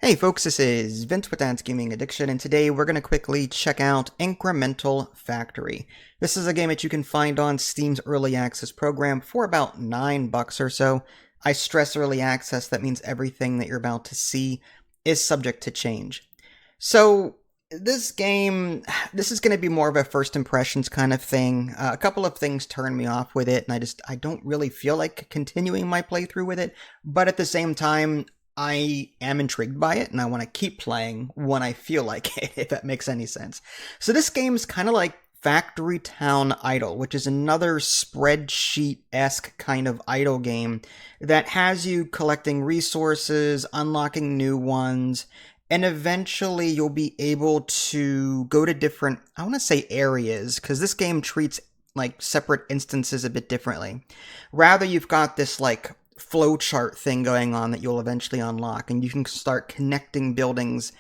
Hey folks, this is Vince with Dad's Gaming Addiction, and today we're going to quickly check out Incremental Factory. This is a game that you can find on Steam's Early Access program for about $9 or so. I stress early access, that means everything that you're about to see is subject to change. So, this game, this is going to be more of a first impressions kind of thing. A couple of things turn me off with it, and I don't really feel like continuing my playthrough with it, but at the same time, I am intrigued by it, and I want to keep playing when I feel like it, if that makes any sense. So this game's kind of like Factory Town Idle, which is another spreadsheet-esque kind of idle game that has you collecting resources, unlocking new ones, and eventually you'll be able to go to different, I want to say areas, because this game treats like separate instances a bit differently. Rather, you've got this like flowchart thing going on that you'll eventually unlock, and you can start connecting buildings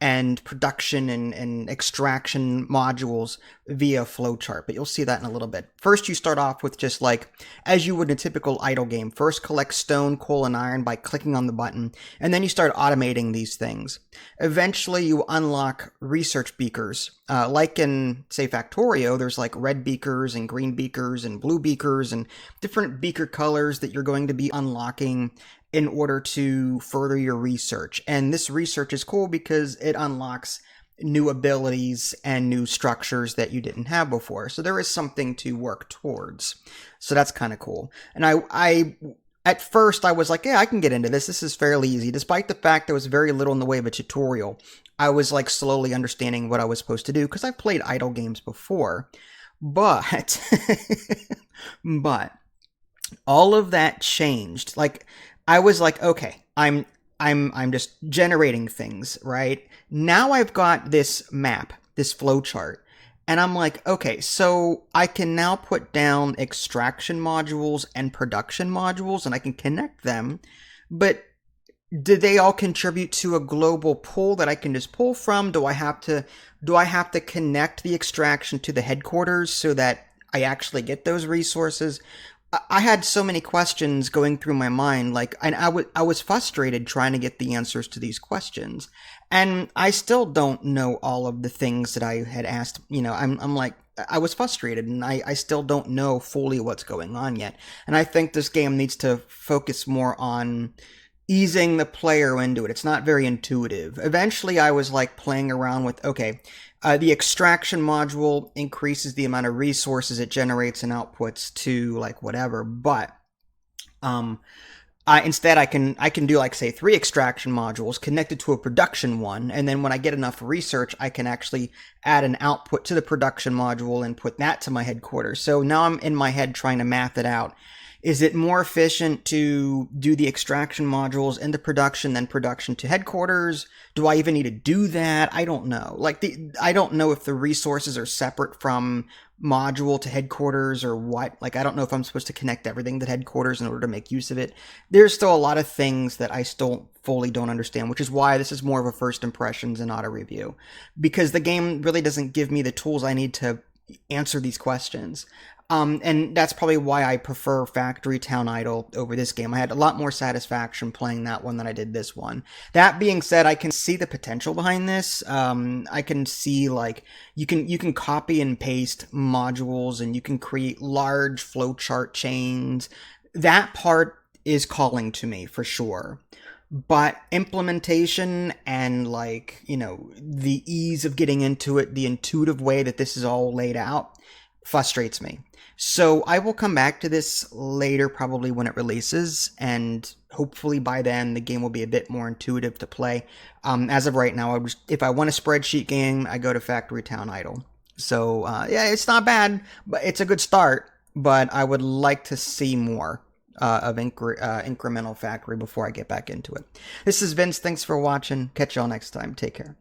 and production and extraction modules via flowchart, but you'll see that in a little bit. First, you start off with just like, as you would in a typical idle game, first collect stone, coal, and iron by clicking on the button, and then you start automating these things. Eventually, you unlock research beakers. Like in, say, Factorio, there's like red beakers and green beakers and blue beakers and different beaker colors that you're going to be unlocking in order to further your research. And this research is cool because it unlocks new abilities and new structures that you didn't have before. So there is something to work towards. So that's kind of cool. And I at first I was like, yeah, I can get into this. This is fairly easy. Despite the fact there was very little in the way of a tutorial, I was like slowly understanding what I was supposed to do because I've played idle games before. But but all of that changed. Like, I was like, okay, I'm just generating things, right? Now I've got this map, this flowchart, and I'm like, okay, so I can now put down extraction modules and production modules, and I can connect them, but do they all contribute to a global pool that I can just pull from? Do I have to connect the extraction to the headquarters so that I actually get those resources? I had so many questions going through my mind, like, and I was frustrated trying to get the answers to these questions, and I still don't know all of the things that I had asked. You know, I'm like, I was frustrated, and I still don't know fully what's going on yet. And I think this game needs to focus more on easing the player into it. It's not very intuitive. Eventually, I was like playing around with, okay, the extraction module increases the amount of resources it generates and outputs to like whatever, but instead I can do like, say, 3 extraction modules connected to a production one, and then when I get enough research, I can actually add an output to the production module and put that to my headquarters. So now I'm in my head trying to math it out. Is it more efficient to do the extraction modules into production than production to headquarters? Do I even need to do that? I don't know. Like, I don't know if the resources are separate from module to headquarters or what. Like, I don't know if I'm supposed to connect everything to headquarters in order to make use of it. There's still a lot of things that I still fully don't understand, which is why this is more of a first impressions and not a review. Because the game really doesn't give me the tools I need to answer these questions. And that's probably why I prefer Factory Town Idle over this game. I had a lot more satisfaction playing that one than I did this one. That being said, I can see the potential behind this. I can see, like, you can copy and paste modules, and you can create large flowchart chains. That part is calling to me for sure. But implementation and, like, you know, the ease of getting into it, the intuitive way that this is all laid out, frustrates me. So I will come back to this later, probably when it releases, and hopefully by then the game will be a bit more intuitive to play. As of right now, if I want a spreadsheet game, I go to Factory Town Idle. So yeah, it's not bad, but it's a good start, but I would like to see more of Incremental Factory before I get back into it. This is Vince. Thanks for watching. Catch y'all next time. Take care.